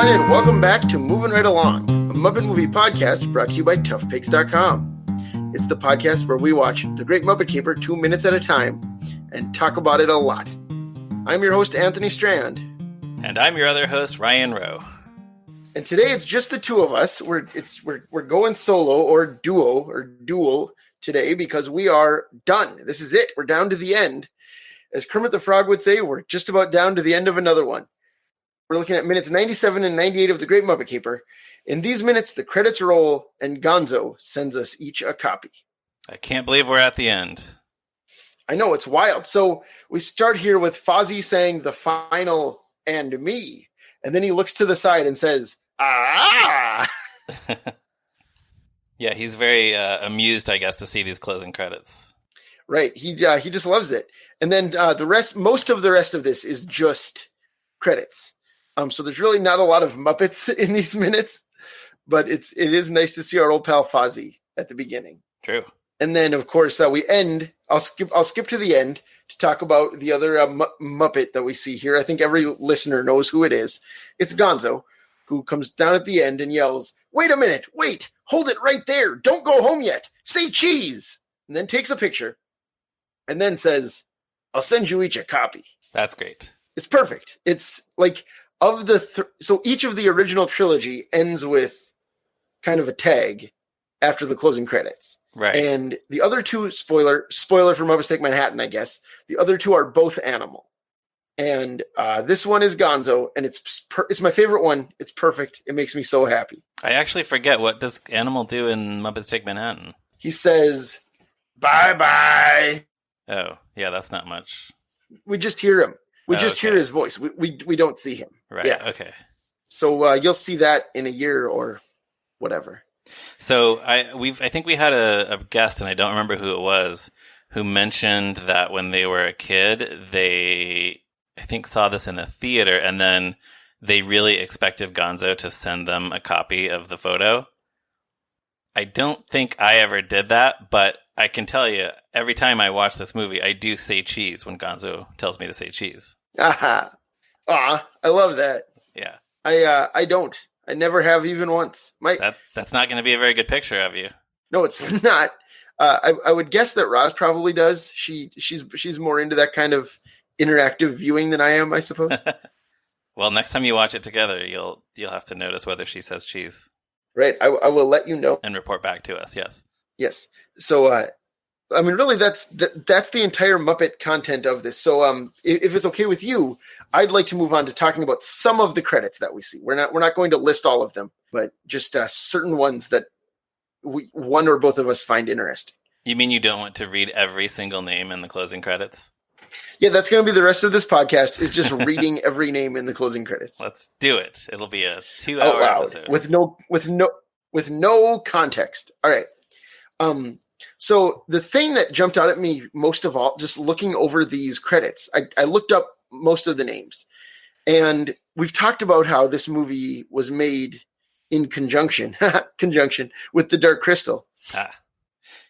everyone, and welcome back to Movin' Right Along, a Muppet movie podcast brought to you by toughpigs.com. It's the podcast where we watch The Great Muppet Caper 2 minutes at a time and talk about it a lot. I'm your host, Anthony Strand. And I'm your other host, Ryan Rowe. And today it's just the two of us. We're going solo or duo or dual today because we are done. This is it. We're down to the end. As Kermit the Frog would say, we're just about down to the end of another one. We're looking at minutes 97 and 98 of The Great Muppet Caper. In these minutes, the credits roll, and Gonzo sends us each a copy. I can't believe we're at the end. I know, it's wild. So we start here with Fozzie saying the final and me. And then he looks to the side and says, ah! Yeah, he's very amused, I guess, to see these closing credits. Right. He just loves it. And then most of the rest of this is just credits. So there's really not a lot of Muppets in these minutes, but it is nice to see our old pal Fozzie at the beginning. True. And then, of course, we end. I'll skip to the end to talk about the other Muppet that we see here. I think every listener knows who it is. It's Gonzo, who comes down at the end and yells, "Wait a minute! Wait! Hold it right there! Don't go home yet! Say cheese!" And then takes a picture, and then says, "I'll send you each a copy." That's great. It's perfect. It's like so each of the original trilogy ends with kind of a tag after the closing credits. Right. And the other two, spoiler for Muppets Take Manhattan, I guess. The other two are both animal. And this one is Gonzo, and it's my favorite one. It's perfect. It makes me so happy. I actually forget, what does Animal do in Muppets Take Manhattan? He says, "Bye-bye." Oh, yeah, that's not much. We just hear him. We okay. hear his voice. We don't see him. Right, yeah. Okay. So you'll see that in a year or whatever. So I think we had a guest, and I don't remember who it was, who mentioned that when they were a kid, they, I think, saw this in the theater, and then they really expected Gonzo to send them a copy of the photo. I don't think I ever did that, but I can tell you, every time I watch this movie, I do say cheese when Gonzo tells me to say cheese. Aha. I love that. Yeah. I don't. I never have, even once. That's not going to be a very good picture of you. No, it's not. I would guess that Roz probably does. She's more into that kind of interactive viewing than I am, I suppose. Well, next time you watch it together, you'll have to notice whether she says cheese. Right. I will let you know and report back to us. Yes. Yes. So, I mean, really, that's the entire Muppet content of this. So, if it's okay with you, I'd like to move on to talking about some of the credits that we see. We're not going to list all of them, but just certain ones that one or both of us find interesting. You mean you don't want to read every single name in the closing credits? Yeah, that's going to be the rest of this podcast, is just reading every name in the closing credits. Let's do it. It'll be a 2-hour episode with no context. All right. So the thing that jumped out at me most of all, just looking over these credits, I looked up most of the names, and we've talked about how this movie was made in conjunction with The Dark Crystal.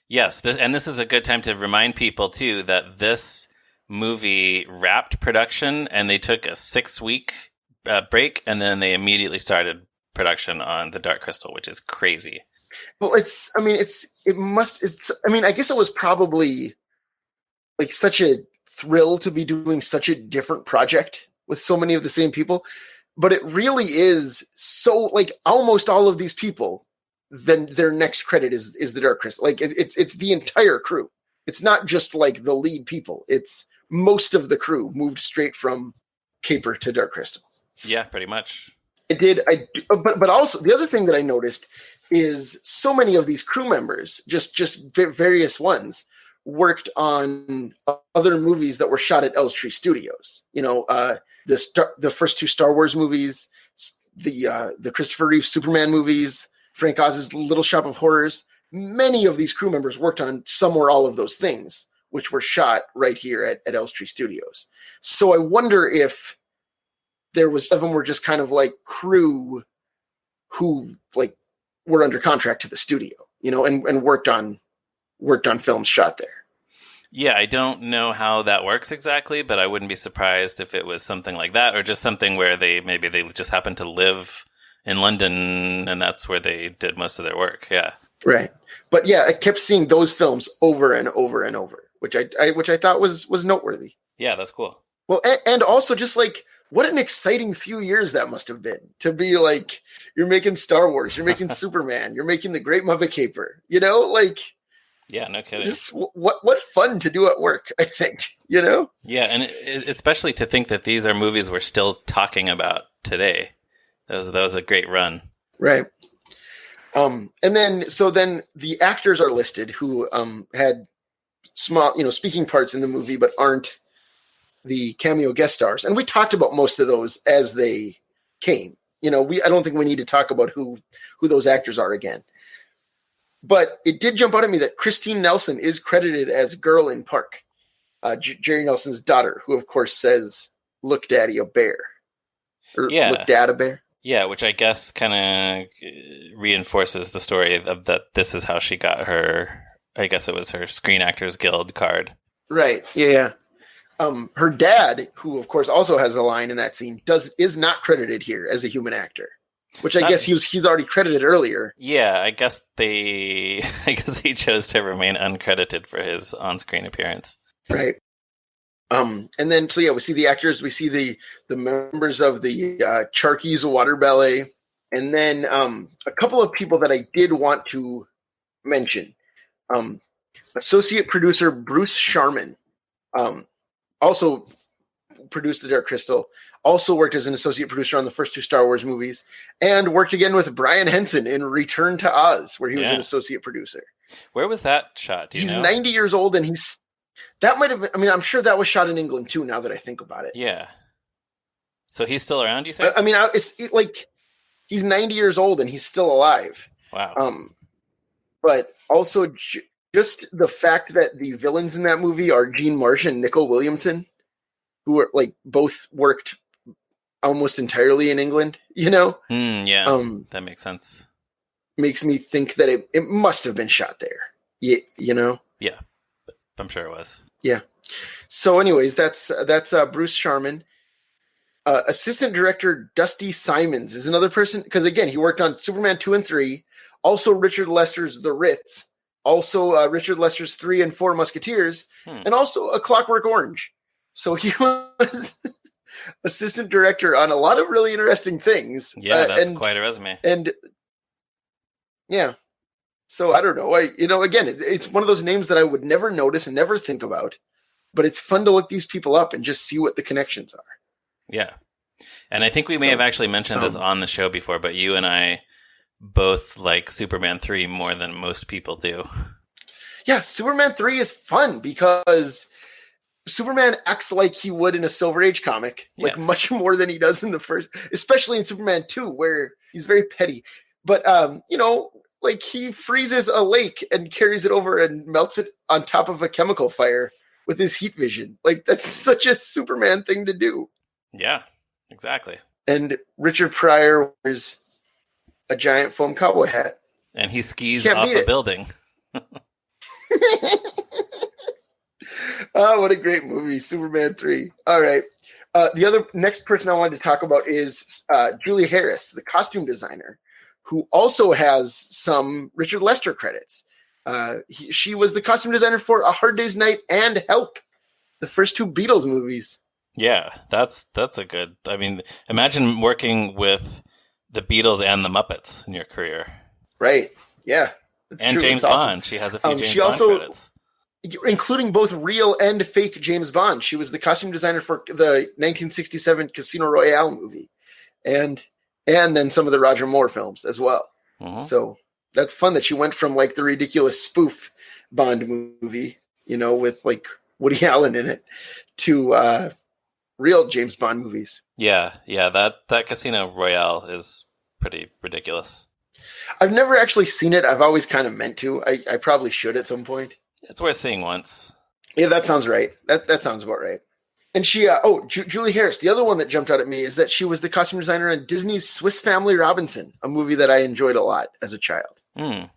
Yes. This is a good time to remind people too, that this movie wrapped production and they took a 6-week break, and then they immediately started production on The Dark Crystal, which is crazy. Well, I guess it was probably like such a thrill to be doing such a different project with so many of the same people, but it really is so, like, almost all of these people, then their next credit is The Dark Crystal. Like it's the entire crew. It's not just like the lead people. It's most of the crew moved straight from Caper to Dark Crystal. Yeah, pretty much. But also the other thing that I noticed is so many of these crew members, just various ones, worked on other movies that were shot at Elstree Studios. You know, the first 2 Star Wars movies, the Christopher Reeve Superman movies, Frank Oz's Little Shop of Horrors. Many of these crew members worked on some or all of those things, which were shot right here at Elstree Studios. So I wonder if there was of them were just kind of like crew who like were under contract to the studio, you know, and worked on films shot there. Yeah, I don't know how that works exactly, but I wouldn't be surprised if it was something like that, or just something where maybe they just happen to live in London, and that's where they did most of their work. Yeah, Right. But yeah, I kept seeing those films over and over and over, which I thought was noteworthy. yeah, that's cool. Well, and also just like what an exciting few years that must have been to be like you're making Star Wars, you're making Superman, you're making the Great Muppet Caper, like Yeah, no kidding. just what fun to do at work, I think, Yeah, and especially to think that these are movies we're still talking about today. That was a great run. Right. And then the actors are listed who had small, speaking parts in the movie, but aren't the cameo guest stars. And we talked about most of those as they came. I don't think we need to talk about who those actors are again. But it did jump out at me that Christine Nelson is credited as Girl in Park, Jerry Nelson's daughter, who of course says, "Look, Daddy, a bear," or Yeah. "Look, Dad, a bear." Yeah, which I guess kind of reinforces the story of that this is how she got her, I guess it was her Screen Actors Guild card. Right. Yeah. Her dad, who of course also has a line in that scene, is not credited here as a human actor, which I guess he's already credited earlier. Yeah, I guess he chose to remain uncredited for his on-screen appearance. Right. And then we see the actors, we see the members of the Charkeys Water Ballet, and then a couple of people that I did want to mention. Associate producer Bruce Sharman, also produced The Dark Crystal, also worked as an associate producer on the first two Star Wars movies, and worked again with Brian Henson in Return to Oz, where he was an associate producer. Where was that shot? He's 90 years old, and that might have been, I'm sure that was shot in England too, now that I think about it. Yeah. So he's still around, you say? He's 90 years old and he's still alive. Wow. But also just the fact that the villains in that movie are Gene Marsh and Nicole Williamson, who are both worked almost entirely in England, Yeah, that makes sense. Makes me think that it must have been shot there. Yeah, Yeah, I'm sure it was. Yeah. So anyways, that's Bruce Sharman. Assistant director Dusty Simons is another person, because again, he worked on Superman 2 and 3, also Richard Lester's The Ritz, also Richard Lester's 3 and 4 Musketeers, and also A Clockwork Orange. So he was assistant director on a lot of really interesting things. Yeah, that's quite a resume. And yeah, so I don't know. Again, it's one of those names that I would never notice and never think about, but it's fun to look these people up and just see what the connections are. Yeah. And I think we may have actually mentioned this on the show before, but you and I both like Superman 3 more than most people do. Yeah, Superman 3 is fun because Superman acts like he would in a Silver Age comic, much more than he does in the first, especially in Superman 2, where he's very petty. But, he freezes a lake and carries it over and melts it on top of a chemical fire with his heat vision. That's such a Superman thing to do. Yeah, exactly. And Richard Pryor wears a giant foam cowboy hat. And he skis off a building. Oh, what a great movie, Superman 3. All right. The next person I wanted to talk about is Julie Harris, the costume designer, who also has some Richard Lester credits. She was the costume designer for A Hard Day's Night and Help, the first two Beatles movies. Yeah, that's a good. I mean, imagine working with the Beatles and the Muppets in your career. Right. Yeah. And true. James Bond. She has a few James Bond credits. Including both real and fake James Bond. She was the costume designer for the 1967 Casino Royale movie. And then some of the Roger Moore films as well. Mm-hmm. So that's fun that she went from the ridiculous spoof Bond movie, with Woody Allen in it, to real James Bond movies. Yeah. That Casino Royale is pretty ridiculous. I've never actually seen it. I've always kind of meant to. I probably should at some point. It's worth seeing once. Yeah, that sounds right. That sounds about right. And she, Julie Harris, the other one that jumped out at me is that she was the costume designer on Disney's Swiss Family Robinson, a movie that I enjoyed a lot as a child. Yeah,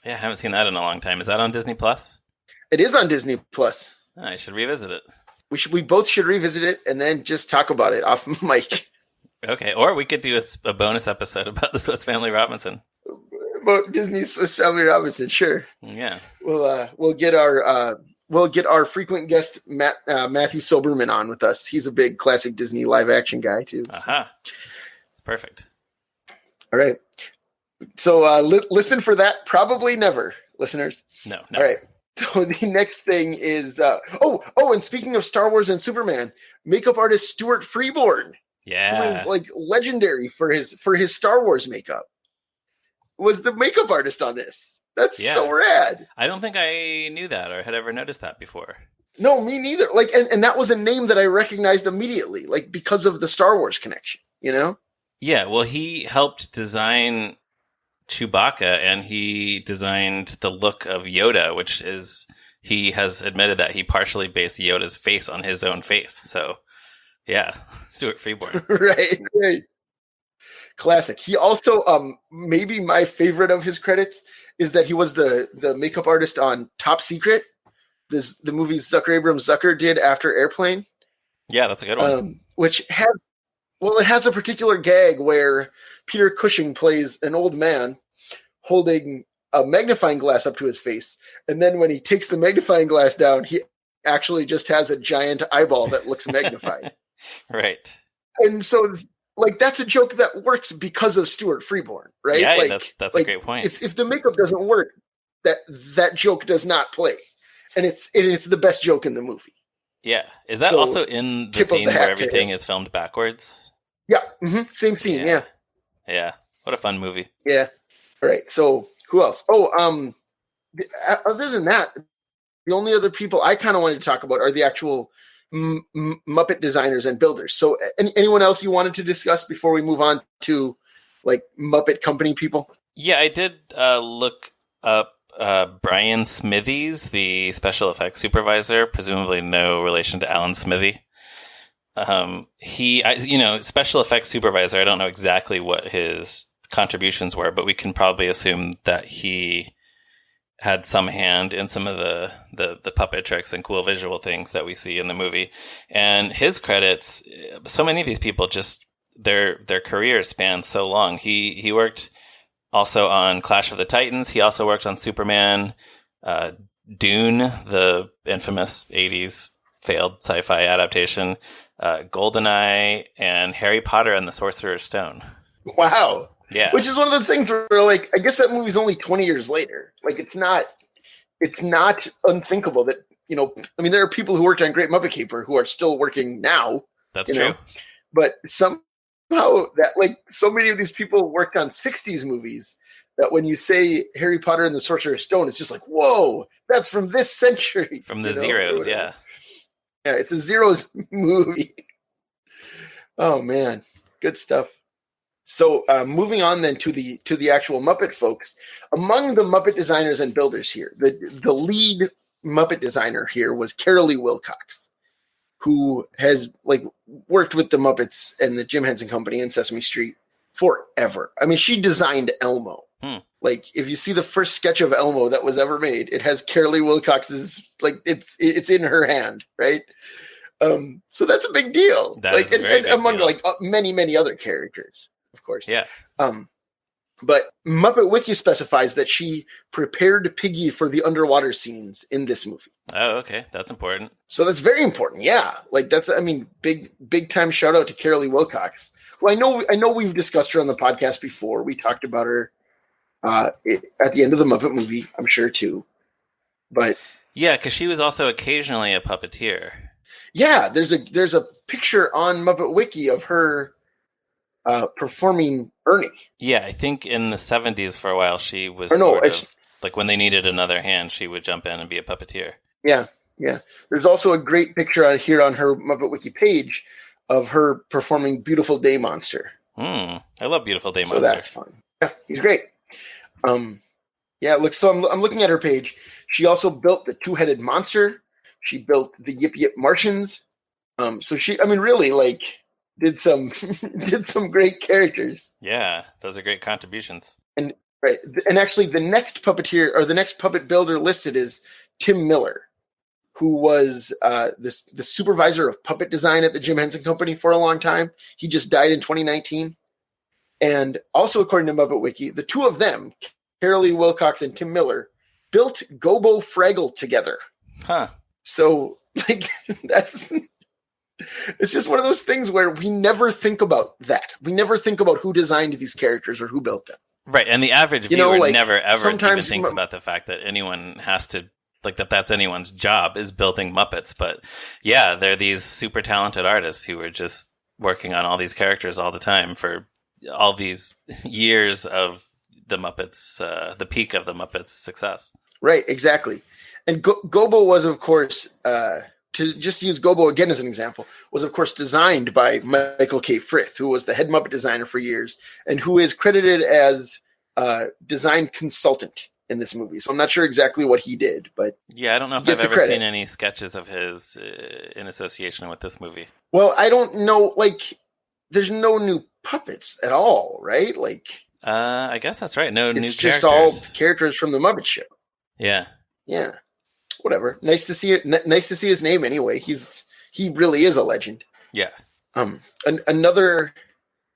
I haven't seen that in a long time. Is that on Disney Plus? It is on Disney Plus. I should revisit it. We both should revisit it and then just talk about it off mic. Okay, or we could do a bonus episode about the Swiss Family Robinson. About Disney's Swiss Family Robinson, sure. Yeah. We'll get our frequent guest Matthew Soberman on with us. He's a big classic Disney live action guy too. So. Aha. Perfect. All right. So listen for that. Probably never, listeners. No. All right. So the next thing is and speaking of Star Wars and Superman, makeup artist Stuart Freeborn, who is like legendary for his Star Wars makeup, was the makeup artist on this. That's so rad. I don't think I knew that or had ever noticed that before. No, me neither. Like, and that was a name that I recognized immediately, like because of the Star Wars connection, you know? Yeah, well, he helped design Chewbacca, and he designed the look of Yoda, which is, he has admitted that he partially based Yoda's face on his own face. So, yeah, Stuart Freeborn. Right. Classic. He also, maybe my favorite of his credits is that he was the makeup artist on Top Secret, the movie Zucker Abrams Zucker did after Airplane. Yeah, that's a good one. Which has a particular gag where Peter Cushing plays an old man holding a magnifying glass up to his face. And then when he takes the magnifying glass down, he actually just has a giant eyeball that looks magnified. Right. And so, like, that's a joke that works because of Stuart Freeborn, right? Yeah, like, that's a great point. If the makeup doesn't work, that joke does not play. And it's the best joke in the movie. Yeah. Is that also in the scene where everything is filmed backwards? Yeah. Mm-hmm. Same scene. Yeah. Yeah. What a fun movie. Yeah. All right. So who else? Other than that, the only other people I kind of wanted to talk about are the actual Muppet designers and builders. So anyone else you wanted to discuss before we move on to like Muppet company people? Yeah, I did look up Brian Smithies, the special effects supervisor, presumably no relation to Alan Smithy. Special effects supervisor, I don't know exactly what his contributions were, but we can probably assume that he had some hand in some of the puppet tricks and cool visual things that we see in the movie. And his credits, so many of these people just, their careers span so long. He worked also on Clash of the Titans. He also worked on Superman, Dune, the infamous 80s failed sci-fi adaptation, GoldenEye, and Harry Potter and the Sorcerer's Stone. Wow. Yeah. Which is one of those things where, like, I guess that movie's only 20 years later. Like, it's not unthinkable that, there are people who worked on Great Muppet Caper who are still working now. That's true. But somehow that, like, so many of these people worked on 60s movies that when you say Harry Potter and the Sorcerer's Stone, it's just like, whoa, that's from this century. From the Zeros, yeah. Yeah, it's a Zeros movie. Oh, man. Good stuff. So moving on then to the actual Muppet folks, among the Muppet designers and builders here, the lead Muppet designer here was Carolee Wilcox, who has like worked with the Muppets and the Jim Henson Company and Sesame Street forever. I mean, she designed Elmo. Like, if you see the first sketch of Elmo that was ever made, it has Carolee Wilcox's, like, it's in her hand, right? So that's a big deal. That is a very big among deal. Like many, many other characters. Of course. Yeah. But Muppet Wiki specifies that she prepared Piggy for the underwater scenes in this movie. Oh, okay. That's important. So that's very important. Yeah. Like big time shout out to Carolee Wilcox. Well, I know we've discussed her on the podcast before. We talked about her at the end of the Muppet movie, I'm sure too. But yeah, because she was also occasionally a puppeteer. Yeah. There's a picture on Muppet Wiki of her performing Ernie. Yeah, I think in the 70s for a while she was like when they needed another hand, she would jump in and be a puppeteer. Yeah. There's also a great picture on her Muppet Wiki page of her performing Beautiful Day Monster. I love Beautiful Day Monster. So that's fun. Yeah, he's great. So I'm looking at her page. She also built the Two-Headed Monster. She built the Yip Yip Martians. So she, really, like, did some great characters. Yeah, those are great contributions. And actually, the next puppeteer or the next puppet builder listed is Tim Miller, who was the supervisor of puppet design at the Jim Henson Company for a long time. He just died in 2019. And also, according to Muppet Wiki, the two of them, Carol E. Wilcox and Tim Miller, built Gobo Fraggle together. Huh. So, like, it's just one of those things where we never think about that. We never think about who designed these characters or who built them. Right, and the average viewer never ever even thinks about the fact that anyone has to, like, that's anyone's job is building Muppets. But yeah, they're these super talented artists who are just working on all these characters all the time for all these years of the Muppets, the peak of the Muppets' success. Right, exactly. And Gobo was, of course, to just use Gobo again as an example, was, of course, designed by Michael K. Frith, who was the head Muppet designer for years, and who is credited as design consultant in this movie. So I'm not sure exactly what he did, but yeah, I don't know if I've ever seen any sketches of his in association with this movie. Well, I don't know, like, there's no new puppets at all, right? Like, I guess that's right. No new characters. It's just all characters from the Muppet Show. Yeah. Yeah. Whatever. Nice to see it. Nice to see his name anyway. He really is a legend. Yeah. Another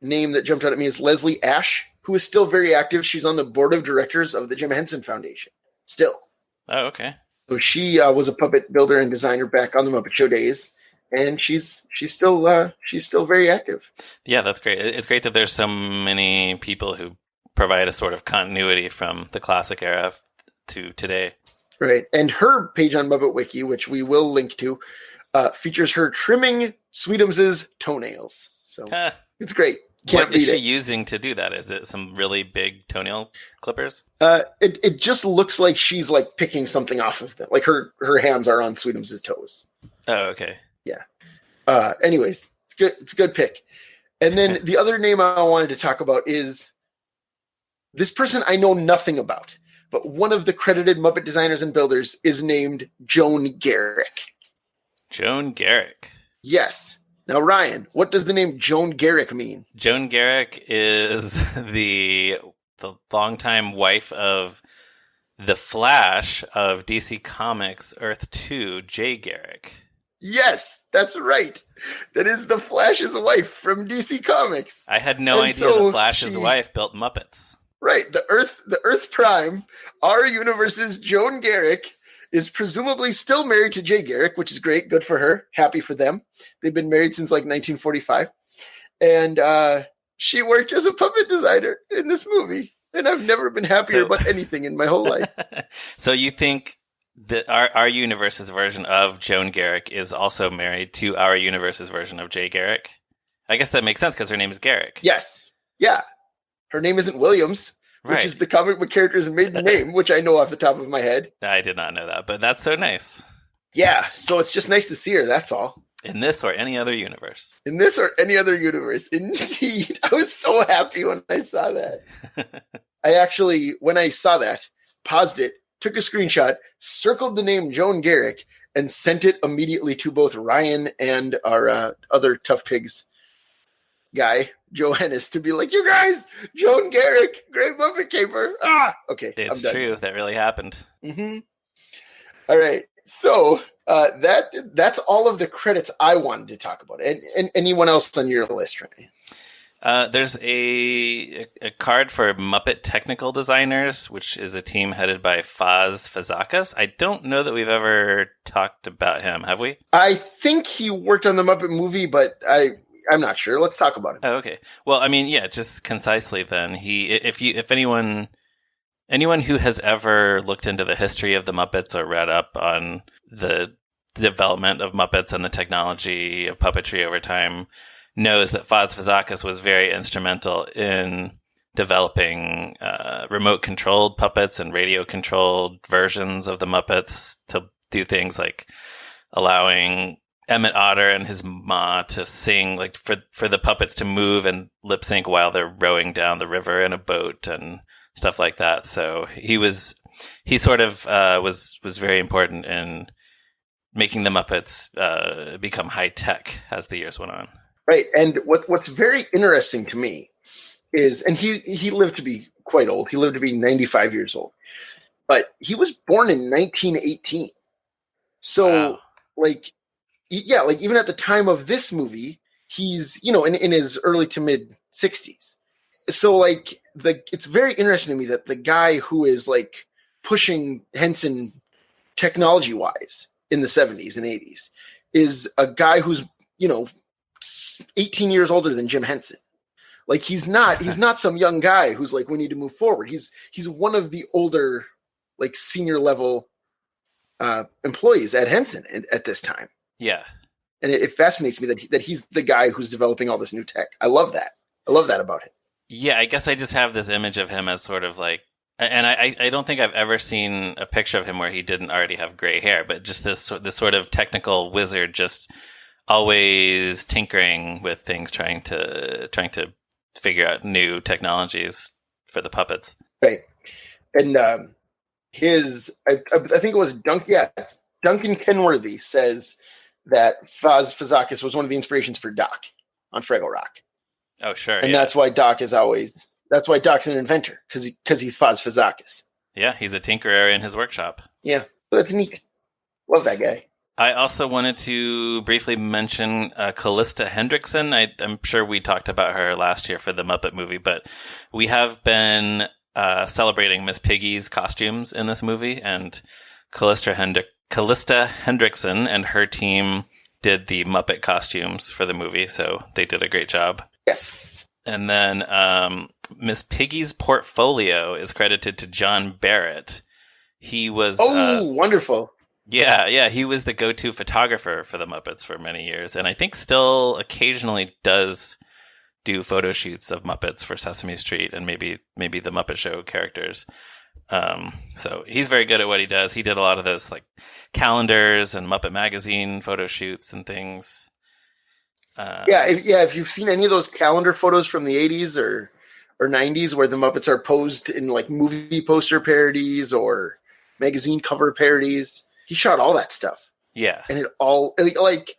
name that jumped out at me is Leslie Ash, who is still very active. She's on the board of directors of the Jim Henson Foundation. Still. Oh, okay. So she was a puppet builder and designer back on the Muppet Show days, and she's still very active. Yeah, that's great. It's great that there's so many people who provide a sort of continuity from the classic era to today. Right. And her page on Muppet Wiki, which we will link to, features her trimming Sweetums' toenails. So it's great. What is she using to do that? Is it some really big toenail clippers? It just looks like she's like picking something off of them. Like her hands are on Sweetums' toes. Oh, okay. Yeah. Anyways, it's good. It's a good pick. And then the other name I wanted to talk about is this person I know nothing about. But one of the credited Muppet designers and builders is named Joan Garrick. Joan Garrick. Yes. Now, Ryan, what does the name Joan Garrick mean? Joan Garrick is the longtime wife of the Flash of DC Comics Earth 2, Jay Garrick. Yes, that's right. That is the Flash's wife from DC Comics. I had no idea the Flash's wife built Muppets. Right, the Earth Prime, our universe's Joan Garrick, is presumably still married to Jay Garrick, which is great. Good for her. Happy for them. They've been married since like 1945. And she worked as a puppet designer in this movie. And I've never been happier about anything in my whole life. So you think that our universe's version of Joan Garrick is also married to our universe's version of Jay Garrick? I guess that makes sense because her name is Garrick. Yes. Yeah. Her name isn't Williams, which is the comic book character's maiden name, which I know off the top of my head. I did not know that, but that's so nice. Yeah, so it's just nice to see her, that's all. In this or any other universe. In this or any other universe, indeed. I was so happy when I saw that. I actually, when I saw that, paused it, took a screenshot, circled the name Joan Garrick, and sent it immediately to both Ryan and our other Tough Pigs guy, Johannes, to be like, you guys, Joan Garrick, great Muppet caper. Okay. It's true. That really happened. Mm-hmm. All right. So that's all of the credits I wanted to talk about. And anyone else on your list, Ryan? There's a card for Muppet Technical Designers, which is a team headed by Faz Fazakas. I don't know that we've ever talked about him, have we? I think he worked on the Muppet movie, but I'm not sure. Let's talk about it. Oh, okay. Well, I mean, yeah, just concisely then. If anyone who has ever looked into the history of the Muppets or read up on the development of Muppets and the technology of puppetry over time knows that Faz Fazakas was very instrumental in developing remote-controlled puppets and radio-controlled versions of the Muppets to do things like allowing Emmett Otter and his ma to sing, like for the puppets to move and lip sync while they're rowing down the river in a boat and stuff like that. So he was very important in making the Muppets become high tech as the years went on. Right, and what's very interesting to me is, and he lived to be quite old. He lived to be 95 years old, but he was born in 1918. So, like, yeah, like even at the time of this movie, he's, in his early to mid 60s. So, like, it's very interesting to me that the guy who is like pushing Henson technology wise in the 70s and 80s is a guy who's, 18 years older than Jim Henson. Like he's not some young guy who's like, we need to move forward. He's one of the older, like senior level employees at Henson at this time. Yeah. And it fascinates me that he's the guy who's developing all this new tech. I love that. I love that about him. Yeah, I guess I just have this image of him as sort of like, and I don't think I've ever seen a picture of him where he didn't already have gray hair, but just this sort of technical wizard, just always tinkering with things, trying to figure out new technologies for the puppets. Right. And I think it was Duncan Kenworthy says that Fazakis was one of the inspirations for Doc on Fraggle Rock. Oh, sure. And that's why Doc's an inventor, because he's Fazakis. Yeah, he's a tinkerer in his workshop. Yeah, that's neat. Love that guy. I also wanted to briefly mention Callista Hendrickson. I'm sure we talked about her last year for the Muppet movie, but we have been celebrating Miss Piggy's costumes in this movie, and Callista Hendrickson and her team did the Muppet costumes for the movie, so they did a great job. Yes. And then Miss Piggy's portfolio is credited to John Barrett. He was... wonderful. Yeah, he was the go-to photographer for the Muppets for many years, and I think still occasionally does do photo shoots of Muppets for Sesame Street and maybe the Muppet Show characters. So he's very good at what he does. He did a lot of those like calendars and Muppet Magazine photo shoots and things. If you've seen any of those calendar photos from the 80s or 90s where the Muppets are posed in like movie poster parodies or magazine cover parodies, he shot all that stuff. Yeah. And it all like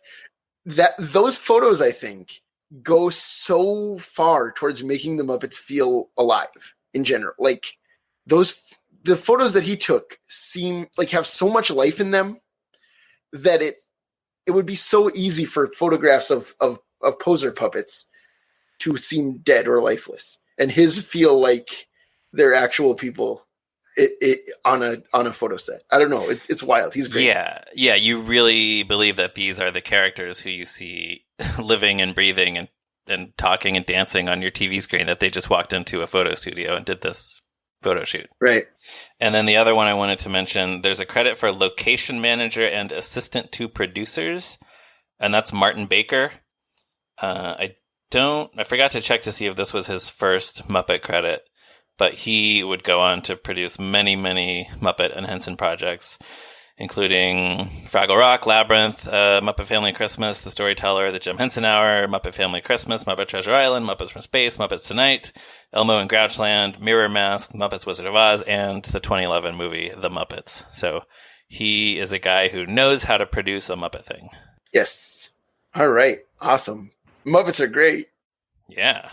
that, those photos, I think, go so far towards making the Muppets feel alive in general. Like the photos that he took seem like have so much life in them that it would be so easy for photographs of poser puppets to seem dead or lifeless. And his feel like they're actual people on a photo set. I don't know. It's wild. He's great. Yeah. You really believe that these are the characters who you see living and breathing and talking and dancing on your TV screen, that they just walked into a photo studio and did this photo shoot. Right. And then the other one I wanted to mention, there's a credit for location manager and assistant to producers, and that's Martin Baker. I forgot to check to see if this was his first Muppet credit, but he would go on to produce many, many Muppet and Henson projects, including Fraggle Rock, Labyrinth, Muppet Family Christmas, The Storyteller, The Jim Henson Hour, Muppet Family Christmas, Muppet Treasure Island, Muppets from Space, Muppets Tonight, Elmo and Grouchland, Mirror Mask, Muppets Wizard of Oz, and the 2011 movie The Muppets. So he is a guy who knows how to produce a Muppet thing. Yes. All right. Awesome. Muppets are great. Yeah.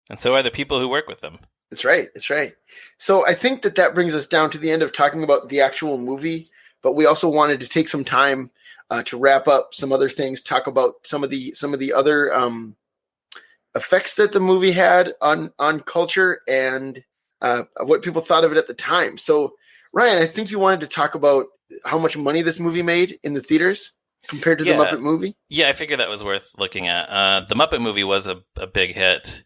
And so are the people who work with them. That's right. That's right. So I think that brings us down to the end of talking about the actual movie, but we also wanted to take some time to wrap up some other things, talk about some of the other effects that the movie had on culture and what people thought of it at the time. So Ryan, I think you wanted to talk about how much money this movie made in the theaters compared to the Muppet movie. Yeah, I figured that was worth looking at. The Muppet movie was a big hit,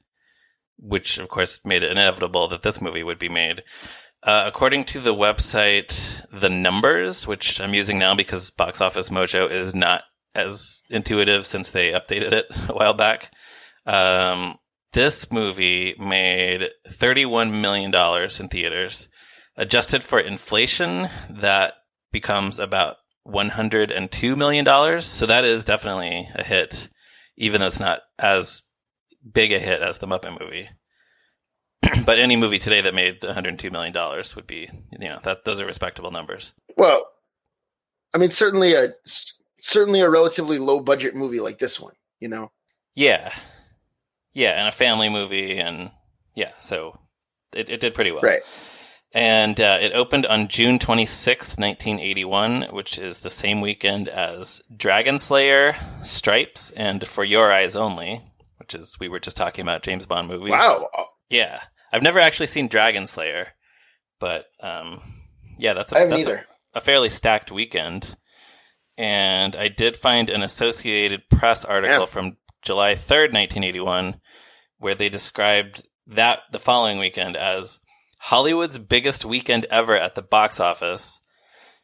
which of course made it inevitable that this movie would be made. According to the website The Numbers, which I'm using now because Box Office Mojo is not as intuitive since they updated it a while back, this movie made $31 million in theaters. Adjusted for inflation, that becomes about $102 million. So that is definitely a hit, even though it's not as big a hit as the Muppet movie. But any movie today that made $102 million would be, those are respectable numbers. Well, I mean, certainly a relatively low budget movie like this one, Yeah. Yeah, and a family movie, and yeah, so it did pretty well. Right. And it opened on June 26th, 1981, which is the same weekend as Dragon Slayer, Stripes, and For Your Eyes Only, which is, we were just talking about James Bond movies. Wow. Yeah. I've never actually seen Dragon Slayer, but yeah, that's a fairly stacked weekend. And I did find an Associated Press article from July 3rd, 1981, where they described that the following weekend as Hollywood's biggest weekend ever at the box office,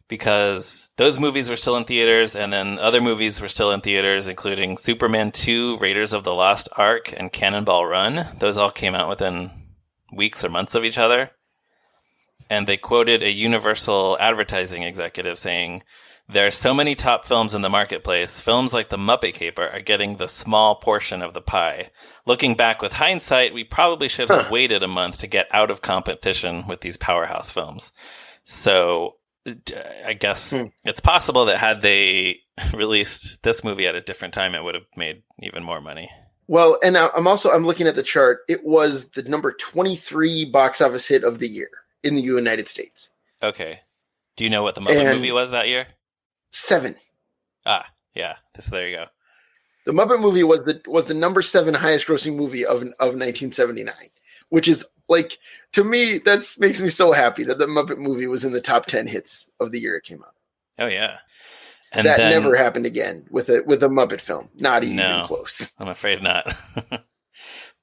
because those movies were still in theaters, and then other movies were still in theaters, including Superman 2, Raiders of the Lost Ark, and Cannonball Run. Those all came out within weeks or months of each other. And they quoted a Universal advertising executive saying, "There are so many top films in the marketplace. Films like The Muppet Caper are getting the small portion of the pie. Looking back with hindsight, we probably should have waited a month to get out of competition with these powerhouse films." So I guess it's possible that had they released this movie at a different time, it would have made even more money. Well, and I'm looking at the chart. It was the number 23 box office hit of the year in the United States. Okay. Do you know what the Muppet movie was that year? 7. Ah, yeah. So there you go. The Muppet movie was the number 7 highest grossing movie of 1979, which is, like, to me, that makes me so happy that the Muppet movie was in the top 10 hits of the year it came out. Oh yeah. And that never happened again with a Muppet film. Not even close. I'm afraid not.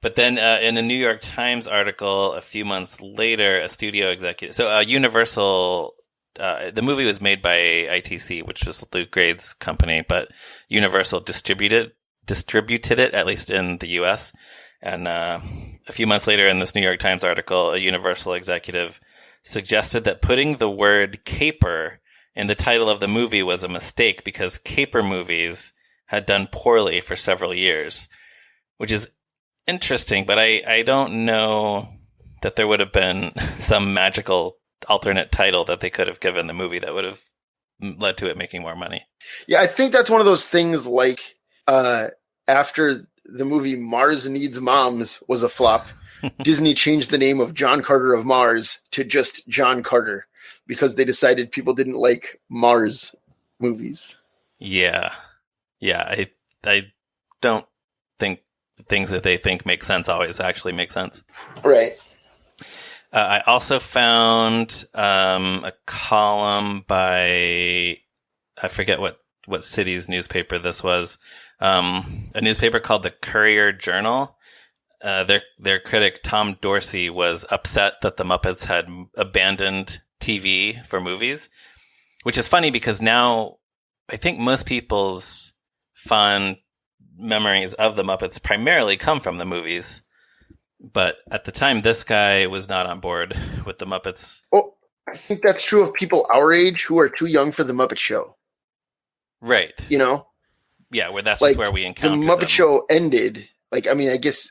But then in a New York Times article a few months later, a studio executive, so Universal, the movie was made by ITC, which was Luke Grade's company, but Universal distributed it, at least in the US. And a few months later in this New York Times article, a Universal executive suggested that putting the word caper in the title of the movie was a mistake because caper movies had done poorly for several years, which is interesting, but I don't know that there would have been some magical alternate title that they could have given the movie that would have led to it making more money. Yeah, I think that's one of those things like after the movie Mars Needs Moms was a flop, Disney changed the name of John Carter of Mars to just John Carter because they decided people didn't like Mars movies. Yeah. Yeah, I don't think the things that they think make sense always actually make sense. Right. I also found a column by, I forget what city's newspaper this was, a newspaper called the Courier-Journal. Their critic, Tom Dorsey, was upset that the Muppets had abandoned TV for movies, which is funny because now I think most people's fond memories of the Muppets primarily come from the movies. But at the time, this guy was not on board with the Muppets. Well, I think that's true of people our age who are too young for the Muppet Show. Right. You know? Yeah, where that's like, just where we encountered the Muppet them. Show ended. Like, I mean, I guess,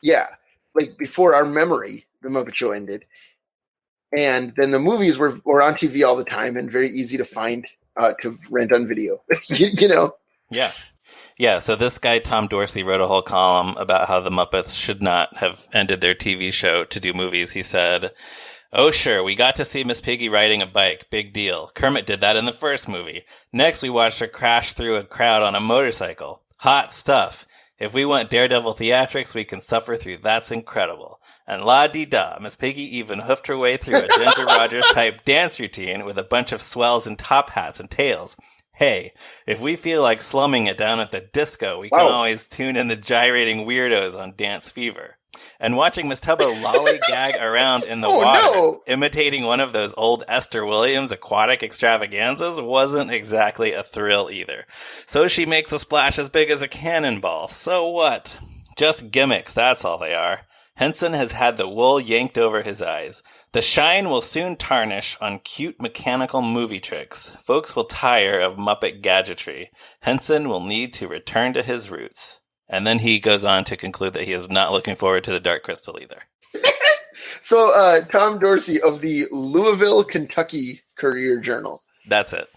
yeah. Like, before our memory, the Muppet Show ended. And then the movies were on TV all the time and very easy to find to rent on video. you know? Yeah. Yeah, so this guy, Tom Dorsey, wrote a whole column about how the Muppets should not have ended their TV show to do movies. He said, "Oh, sure, we got to see Miss Piggy riding a bike. Big deal. Kermit did that in the first movie. Next, we watched her crash through a crowd on a motorcycle. Hot stuff. If we want Daredevil theatrics, we can suffer through That's Incredible. And la-dee-da, Miss Piggy even hoofed her way through a Ginger Rogers-type dance routine with a bunch of swells in top hats and tails. Hey, if we feel like slumming it down at the disco, we can always tune in the gyrating weirdos on Dance Fever. And watching Miss Tubbo lollygag around in the water, imitating one of those old Esther Williams aquatic extravaganzas, wasn't exactly a thrill either. So she makes a splash as big as a cannonball. So what? Just gimmicks, that's all they are. Henson has had the wool yanked over his eyes. The shine will soon tarnish on cute mechanical movie tricks. Folks will tire of Muppet gadgetry. Henson will need to return to his roots." And then he goes on to conclude that he is not looking forward to the Dark Crystal either. So Tom Dorsey of the Louisville, Kentucky Courier-Journal. That's it.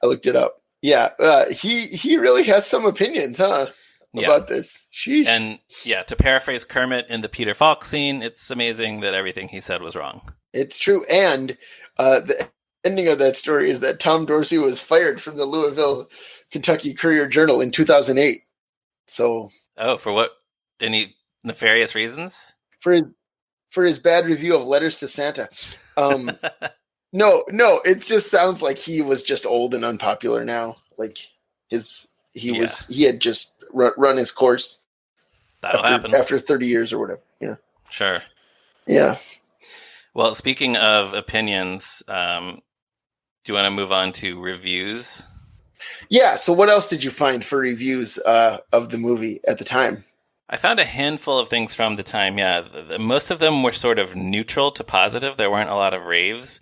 I looked it up. Yeah, he really has some opinions, huh? About this. Sheesh. And yeah, to paraphrase Kermit in the Peter Falk scene, it's amazing that everything he said was wrong. It's true. And the ending of that story is that Tom Dorsey was fired from the Louisville, Kentucky Courier-Journal in 2008. So, for what? Any nefarious reasons? For his bad review of Letters to Santa. No, it just sounds like he was just old and unpopular now. Like he had just run his course. That'll happen after 30 years or whatever. Yeah. Sure. Yeah. Well, speaking of opinions, do you want to move on to reviews? Yeah. So what else did you find for reviews of the movie at the time? I found a handful of things from the time. Yeah. Most of them were sort of neutral to positive. There weren't a lot of raves.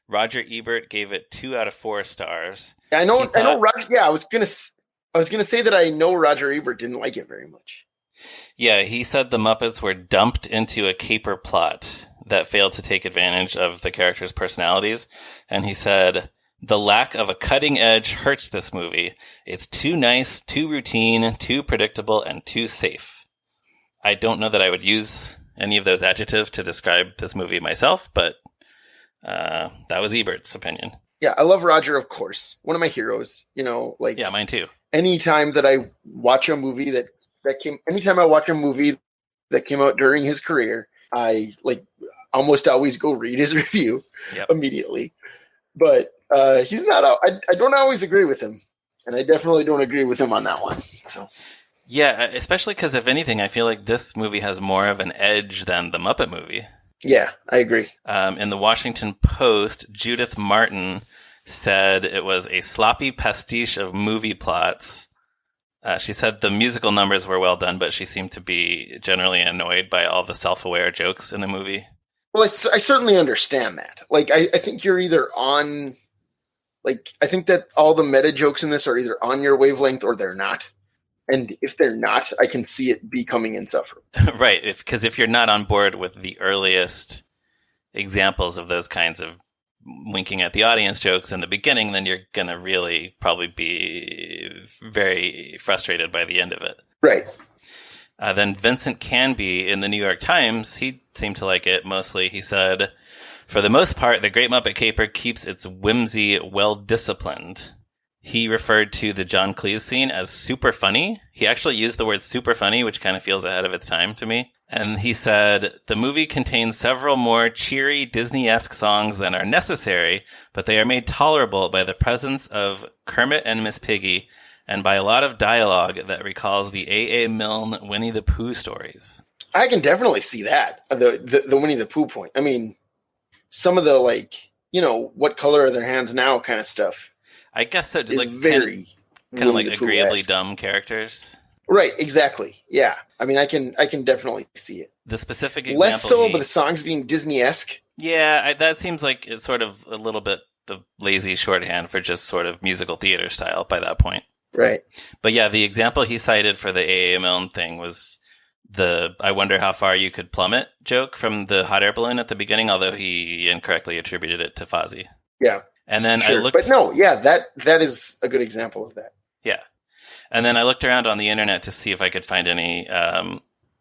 Roger Ebert gave it 2 out of 4 stars. I know Roger. Yeah. I was going to say that I know Roger Ebert didn't like it very much. Yeah. He said the Muppets were dumped into a caper plot that failed to take advantage of the characters' personalities. And he said, the lack of a cutting edge hurts this movie. It's too nice, too routine, too predictable, and too safe. I don't know that I would use any of those adjectives to describe this movie myself, but that was Ebert's opinion. Yeah, I love Roger, of course. One of my heroes, Yeah, mine too. Anytime that I watch a movie anytime I watch a movie that came out during his career, I almost always go read his review immediately. But he's not out. I don't always agree with him, and I definitely don't agree with him on that one. So. Yeah, especially because if anything, I feel like this movie has more of an edge than the Muppet movie. Yeah, I agree. In the Washington Post, Judith Martin said it was a sloppy pastiche of movie plots. She said the musical numbers were well done, but she seemed to be generally annoyed by all the self-aware jokes in the movie. Well, I certainly understand that. I think you're either on... I think that all the meta jokes in this are either on your wavelength or they're not. And if they're not, I can see it becoming insufferable. Right, because if you're not on board with the earliest examples of those kinds of winking at the audience jokes in the beginning, then you're going to really probably be very frustrated by the end of it. Right. Then Vincent Canby in the New York Times, he seemed to like it mostly. He said, for the most part, The Great Muppet Caper keeps its whimsy well-disciplined. He referred to the John Cleese scene as super funny. He actually used the word super funny, which kind of feels ahead of its time to me. And he said, the movie contains several more cheery Disney-esque songs than are necessary, but they are made tolerable by the presence of Kermit and Miss Piggy and by a lot of dialogue that recalls the A.A. Milne Winnie the Pooh stories. I can definitely see that, the Winnie the Pooh point. I mean, some of the, what color are their hands now kind of stuff. I guess so. Very kind of like agreeably dumb characters. Right, exactly. Yeah. I mean, I can definitely see it. The specific example. Less so, but the songs being Disney-esque. Yeah, that seems like it's sort of a little bit of lazy shorthand for just sort of musical theater style by that point. Right. But yeah, the example he cited for the A.A. Milne thing was the I wonder how far you could plummet joke from the hot air balloon at the beginning, although he incorrectly attributed it to Fozzie. Yeah. And then sure. I looked... But no, yeah, that is a good example of that. Yeah. And then I looked around on the internet to see if I could find any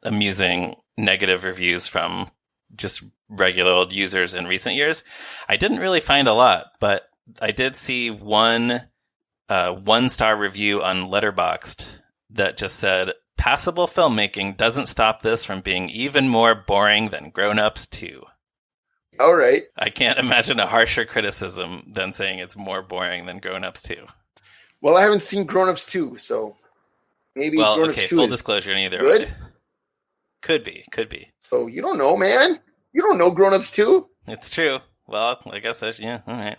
amusing negative reviews from just regular old users in recent years. I didn't really find a lot, but I did see one one-star review on Letterboxd that just said, passable filmmaking doesn't stop this from being even more boring than Grown Ups 2. All right. I can't imagine a harsher criticism than saying it's more boring than Grown Ups 2. Well, I haven't seen Grown Ups 2, so maybe Grown Ups 2 full is disclosure in either good. way. Could be. So you don't know, man. You don't know Grown Ups 2. It's true. Well, I guess yeah. All right.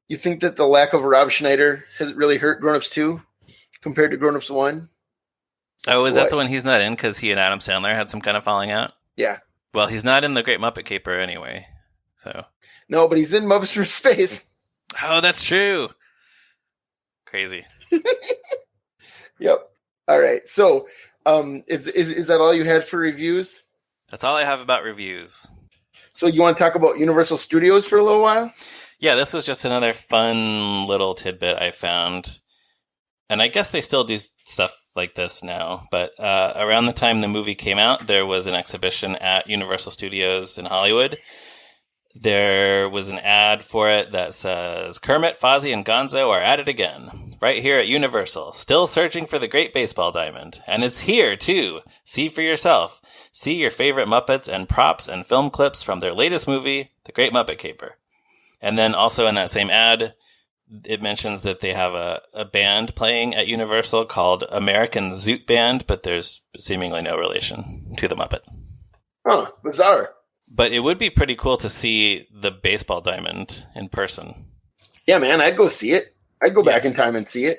You think that the lack of Rob Schneider has really hurt Grown Ups 2 compared to Grown Ups 1? Oh, is that the one he's not in because he and Adam Sandler had some kind of falling out? Yeah. Well, he's not in The Great Muppet Caper anyway. So. No, but he's in Muppets from Space. Oh, that's true. Crazy. Yep. All right. So, is that all you had for reviews? That's all I have about reviews. So you want to talk about Universal Studios for a little while? Yeah, this was just another fun little tidbit I found. And I guess they still do stuff like this now. But around the time the movie came out, there was an exhibition at Universal Studios in Hollywood There was an ad for it that says, Kermit, Fozzie, and Gonzo are at it again. Right here at Universal. Still searching for the great baseball diamond. And it's here, too. See for yourself. See your favorite Muppets and props and film clips from their latest movie, The Great Muppet Caper. And then also in that same ad, it mentions that they have a band playing at Universal called American Zoot Band, but there's seemingly no relation to the Muppet. Huh, bizarre. But it would be pretty cool to see the baseball diamond in person. Yeah, man, I'd go see it. I'd go back in time and see it.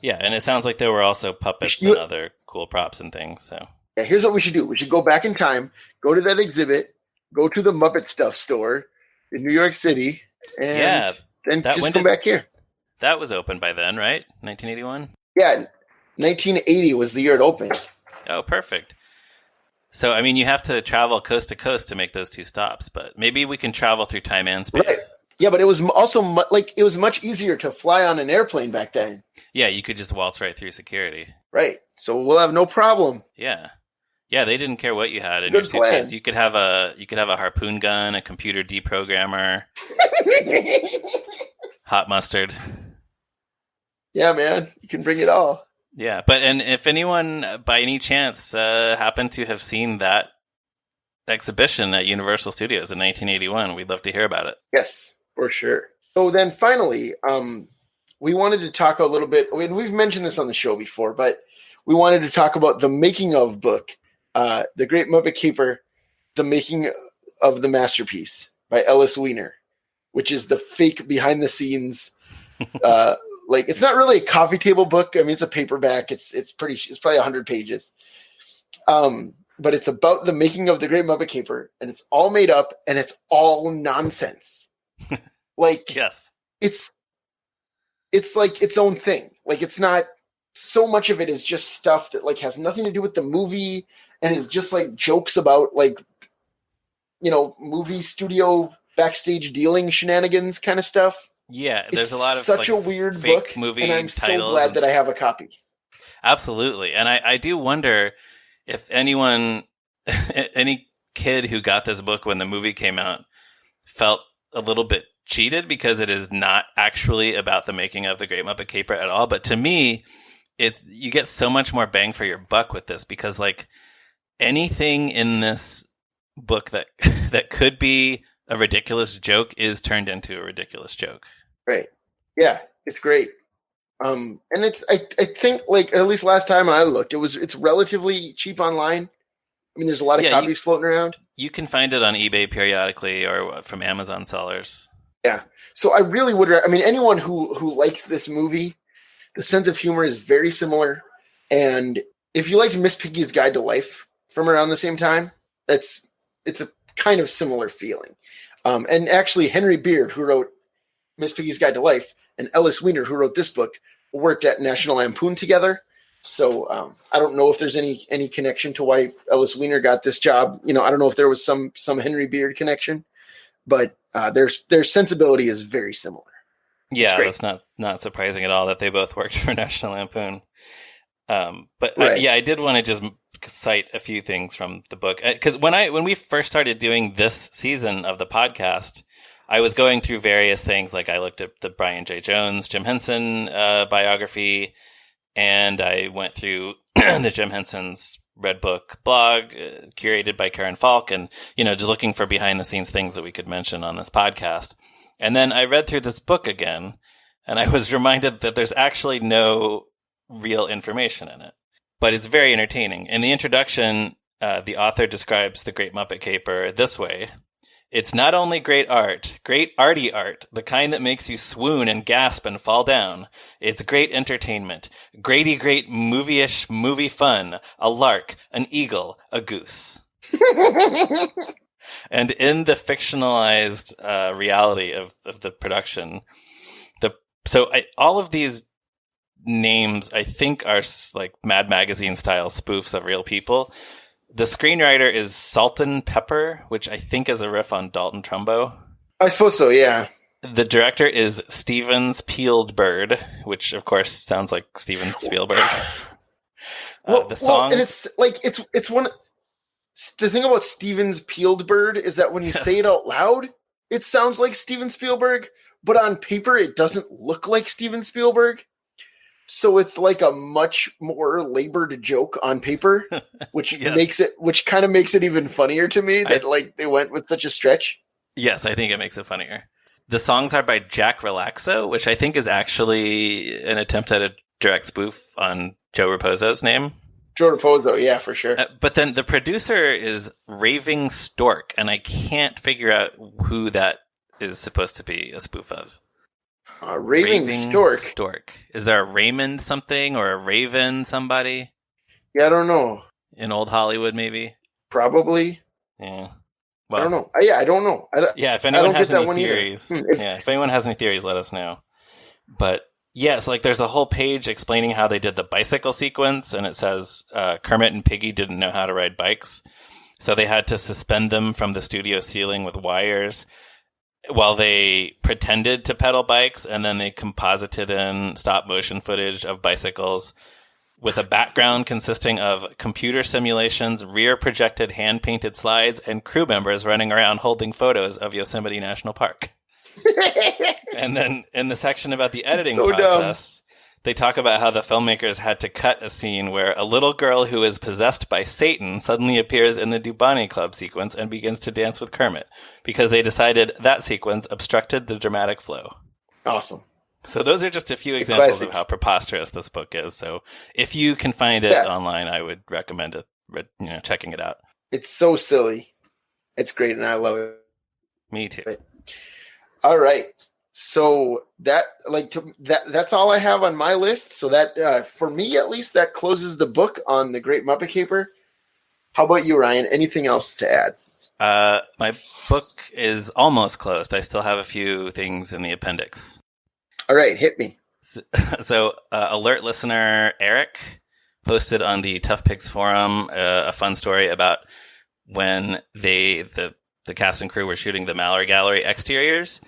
Yeah, and it sounds like there were also puppets and other cool props and things. So yeah, here's what we should do. We should go back in time, go to that exhibit, go to the Muppet Stuff store in New York City, and then just come back here. That was open by then, right? 1981? Yeah, 1980 was the year it opened. Oh, perfect. So, I mean, you have to travel coast to coast to make those two stops, but maybe we can travel through time and space. Right. Yeah, but it was also it was much easier to fly on an airplane back then. Yeah, you could just waltz right through security. Right. So we'll have no problem. Yeah. Yeah, they didn't care what you had in your suitcase. You could have a harpoon gun, a computer deprogrammer, hot mustard. Yeah, man, you can bring it all. Yeah, and if anyone by any chance happened to have seen that exhibition at Universal Studios in 1981, we'd love to hear about it. Yes, for sure. So then finally, we wanted to talk a little bit, we've mentioned this on the show before, but we wanted to talk about the making of book, The Great Muppet Caper, The Making of the Masterpiece by Ellis Wiener, which is the fake behind the scenes like, it's not really a coffee table book. I mean, it's a paperback. It's probably 100 pages. But it's about the making of the Great Muppet Caper, and it's all made up, and it's all nonsense. Like, yes, it's like its own thing. Like, it's not, so much of it is just stuff that like has nothing to do with the movie, and is just like jokes about like, you know, movie studio backstage dealing shenanigans kind of stuff. Yeah, there's a lot of such like, a weird fake book, movie and I'm titles so glad that I have a copy. Absolutely, and I do wonder if anyone, any kid who got this book when the movie came out, felt a little bit cheated because it is not actually about the making of the Great Muppet Caper at all. But to me, you get so much more bang for your buck with this because like anything in this book that that could be a ridiculous joke is turned into a ridiculous joke. Right. Yeah, it's great. And it's I think like at least last time I looked, it's relatively cheap online. I mean, there's a lot of copies floating around. You can find it on eBay periodically or from Amazon sellers. Yeah. So I really would. I mean, anyone who likes this movie, the sense of humor is very similar. And if you liked Miss Piggy's Guide to Life from around the same time, it's a kind of similar feeling. And actually, Henry Beard, who wrote Miss Piggy's Guide to Life, and Ellis Wiener, who wrote this book, worked at National Lampoon together. So I don't know if there's any connection to why Ellis Wiener got this job. You know, I don't know if there was some Henry Beard connection, but their sensibility is very similar. Yeah, that's not surprising at all that they both worked for National Lampoon. But right. I did want to just cite a few things from the book because when we first started doing this season of the podcast, I was going through various things. Like I looked at the Brian J. Jones, Jim Henson biography, and I went through the Jim Henson's Red Book blog curated by Karen Falk, and just looking for behind the scenes things that we could mention on this podcast. And then I read through this book again, and I was reminded that there's actually no real information in it, but it's very entertaining. In the introduction, the author describes the Great Muppet Caper this way. It's not only great art, great arty art, the kind that makes you swoon and gasp and fall down. It's great entertainment, great movie-ish movie fun, a lark, an eagle, a goose. And in the fictionalized reality of the production, all of these names I think are like Mad Magazine style spoofs of real people. The screenwriter is Sultan Pepper, which I think is a riff on Dalton Trumbo. I suppose so, yeah. The director is Steven Spielberg, which of course sounds like Steven Spielberg. The song, and it's like it's one. The thing about Steven Spielberg is that when you say it out loud, it sounds like Steven Spielberg, but on paper it doesn't look like Steven Spielberg. So it's like a much more labored joke on paper, which which kind of makes it even funnier to me that like they went with such a stretch. Yes, I think it makes it funnier. The songs are by Jack Relaxo, which I think is actually an attempt at a direct spoof on Joe Raposo's name. Joe Raposo, yeah, for sure. But then the producer is Raving Stork, and I can't figure out who that is supposed to be a spoof of. Raving Stork. Is there a Raymond something or a Raven somebody? Yeah, I don't know. In old Hollywood, maybe? Probably. Yeah. Well, I don't know. I don't know. If anyone has any theories, if anyone has any theories, let us know. But yes, like there's a whole page explaining how they did the bicycle sequence, and it says Kermit and Piggy didn't know how to ride bikes, so they had to suspend them from the studio ceiling with wires while they pretended to pedal bikes, and then they composited in stop motion footage of bicycles with a background consisting of computer simulations, rear projected hand-painted slides, and crew members running around holding photos of Yosemite National Park. And then in the section about the editing process, they talk about how the filmmakers had to cut a scene where a little girl who is possessed by Satan suddenly appears in the Dubonnet Club sequence and begins to dance with Kermit, because they decided that sequence obstructed the dramatic flow. Awesome. So those are just a few examples of how preposterous this book is. So if you can find it online, I would recommend it, checking it out. It's so silly. It's great, and I love it. Me too. All right. So that's all I have on my list. So that for me, at least, that closes the book on The Great Muppet Caper. How about you, Ryan? Anything else to add? My book is almost closed. I still have a few things in the appendix. All right, hit me. So alert listener Eric posted on the Tough Pigs forum a fun story about when the cast and crew were shooting the Mallory Gallery exteriors,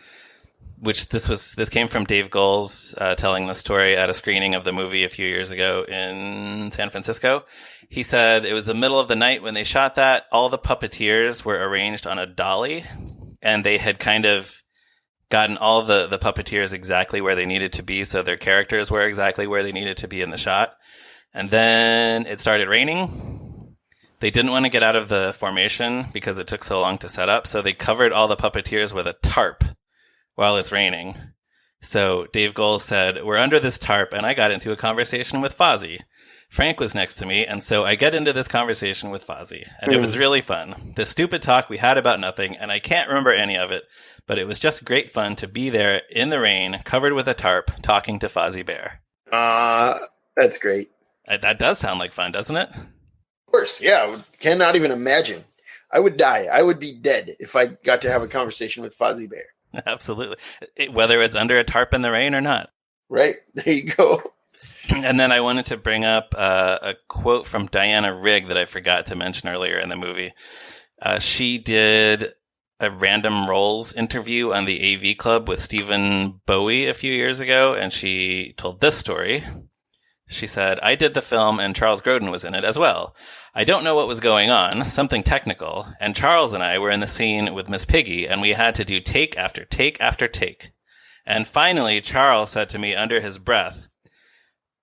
which this came from Dave Goles telling the story at a screening of the movie a few years ago in San Francisco. He said it was the middle of the night when they shot that. All the puppeteers were arranged on a dolly, and they had kind of gotten all the puppeteers exactly where they needed to be, so their characters were exactly where they needed to be in the shot. And then it started raining. They didn't want to get out of the formation because it took so long to set up, so they covered all the puppeteers with a tarp while it's raining. So Dave Goles said, "We're under this tarp, and I got into a conversation with Fozzie. Frank was next to me, and so I get into this conversation with Fozzie, and it was really fun. The stupid talk we had about nothing, and I can't remember any of it, but it was just great fun to be there in the rain, covered with a tarp, talking to Fozzie Bear." That's great. That does sound like fun, doesn't it? Of course, yeah. Cannot even imagine. I would die. I would be dead if I got to have a conversation with Fozzie Bear. Absolutely. Whether it's under a tarp in the rain or not. Right. There you go. And then I wanted to bring up a quote from Diana Rigg that I forgot to mention earlier in the movie. She did a Random Roles interview on the AV Club with Stephen Bowie a few years ago, and she told this story. She said, "I did the film and Charles Grodin was in it as well. I don't know what was going on, something technical, and Charles and I were in the scene with Miss Piggy, and we had to do take after take after take. And finally, Charles said to me under his breath,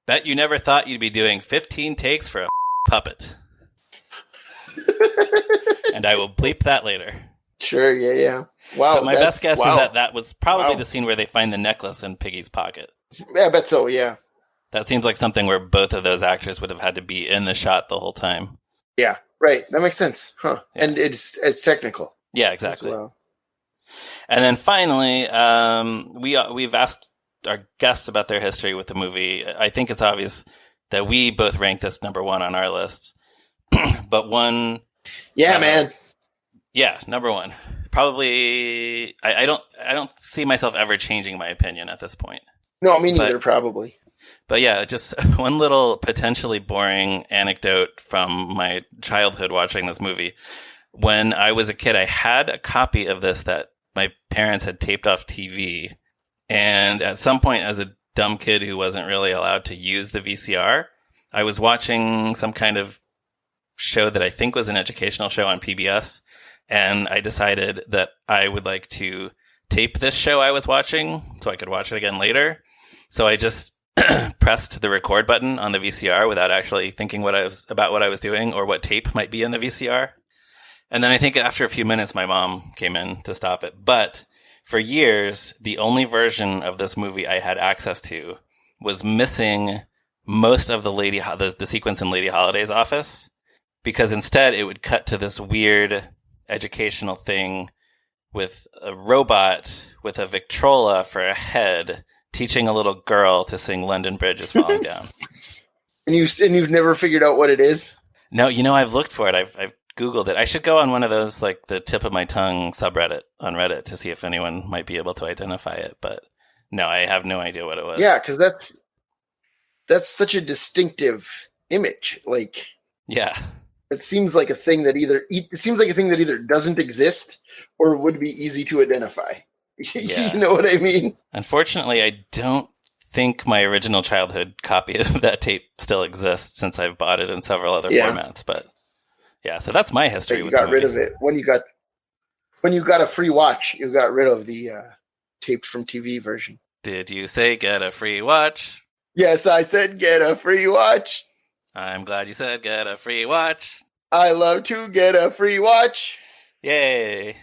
'Bet you never thought you'd be doing 15 takes for a puppet.' And I will bleep that later." Sure, yeah. Wow. So my best guess is that was probably the scene where they find the necklace in Piggy's pocket. Yeah, I bet so, yeah. That seems like something where both of those actors would have had to be in the shot the whole time. Yeah, right. That makes sense. Huh. Yeah. And it's technical. Yeah, exactly. Well. And then finally, we've asked our guests about their history with the movie. I think it's obvious that we both rank this number one on our lists. But one... Yeah, man. Yeah, number one. Probably... I don't see myself ever changing my opinion at this point. No, me neither, probably. But yeah, just one little potentially boring anecdote from my childhood watching this movie. When I was a kid, I had a copy of this that my parents had taped off TV. And at some point, as a dumb kid who wasn't really allowed to use the VCR, I was watching some kind of show that I think was an educational show on PBS. and I decided that I would like to tape this show I was watching so I could watch it again later. So I just pressed the record button on the VCR without actually thinking about what I was doing or what tape might be in the VCR. And then I think after a few minutes, my mom came in to stop it. But for years, the only version of this movie I had access to was missing most of the sequence in Lady Holiday's office, because instead it would cut to this weird educational thing with a robot with a Victrola for a head teaching a little girl to sing London Bridge is Falling Down. And you've never figured out what it is? No, I've looked for it. I've Googled it. I should go on one of those, like the tip of my tongue subreddit on Reddit to see if anyone might be able to identify it. But no, I have no idea what it was. Yeah, because that's such a distinctive image. Like, yeah, it seems like a thing that either doesn't exist or would be easy to identify. Yeah. You know what I mean? Unfortunately, I don't think my original childhood copy of that tape still exists, since I've bought it in several other formats. But yeah, so that's my history. You got rid of it when you got a free watch. You got rid of the taped from TV version. Did you say get a free watch? Yes, I said get a free watch. I'm glad you said get a free watch. I love to get a free watch. Yay.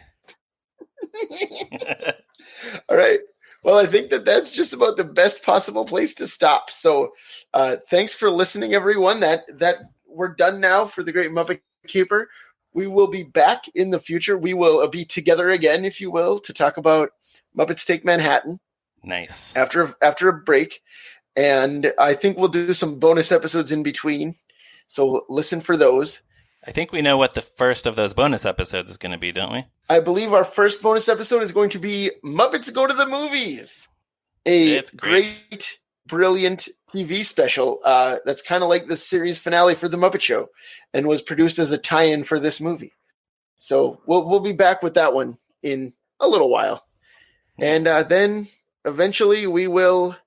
All right. Well, I think that's just about the best possible place to stop. So thanks for listening, everyone. That we're done now for the Great Muppet Caper. We will be back in the future. We will be together again, if you will, to talk about Muppets Take Manhattan. Nice. After a break. And I think we'll do some bonus episodes in between. So listen for those. I think we know what the first of those bonus episodes is going to be, don't we? I believe our first bonus episode is going to be Muppets Go to the Movies. It's great, brilliant TV special that's kind of like the series finale for The Muppet Show and was produced as a tie-in for this movie. So we'll be back with that one in a little while. And then eventually we will...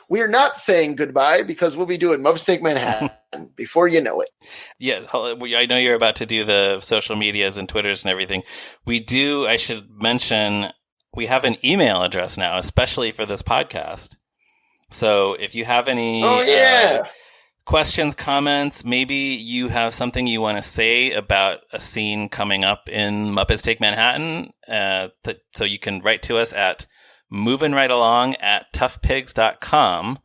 we're not saying goodbye because we'll be doing Muppets Take Manhattan before you know it. Yeah, I know you're about to do the social medias and Twitters and everything. I should mention, we have an email address now, especially for this podcast. So if you have any questions, comments, maybe you have something you want to say about a scene coming up in Muppets Take Manhattan, so you can write to us at movinrightalong@toughpigs.com,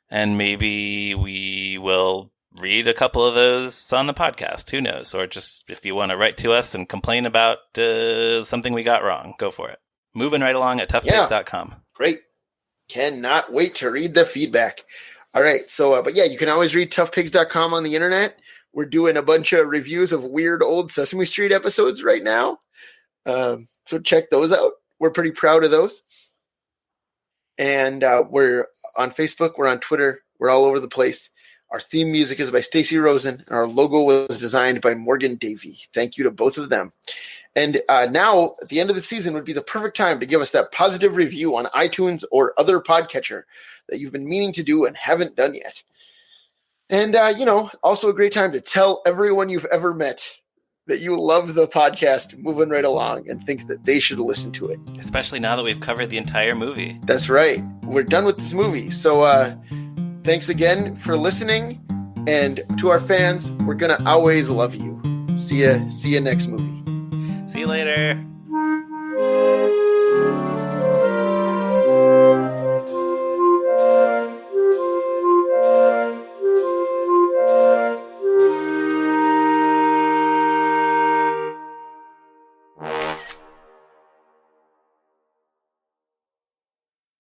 and maybe we will read a couple of those on the podcast. Who knows? Or just if you want to write to us and complain about something we got wrong, go for it. movinrightalong@toughpigs.com. Great. Cannot wait to read the feedback. All right. So, but yeah, you can always read toughpigs.com on the internet. We're doing a bunch of reviews of weird old Sesame Street episodes right now. So check those out. We're pretty proud of those. And we're on Facebook, we're on Twitter, we're all over the place. Our theme music is by Stacey Rosen, and our logo was designed by Morgan Davey. Thank you to both of them. And now, at the end of the season, would be the perfect time to give us that positive review on iTunes or other podcatcher that you've been meaning to do and haven't done yet. And, also a great time to tell everyone you've ever met that you love the podcast Moving Right Along and think that they should listen to it. Especially now that we've covered the entire movie. That's right. We're done with this movie. So thanks again for listening. And to our fans, we're going to always love you. See ya next movie. See you later.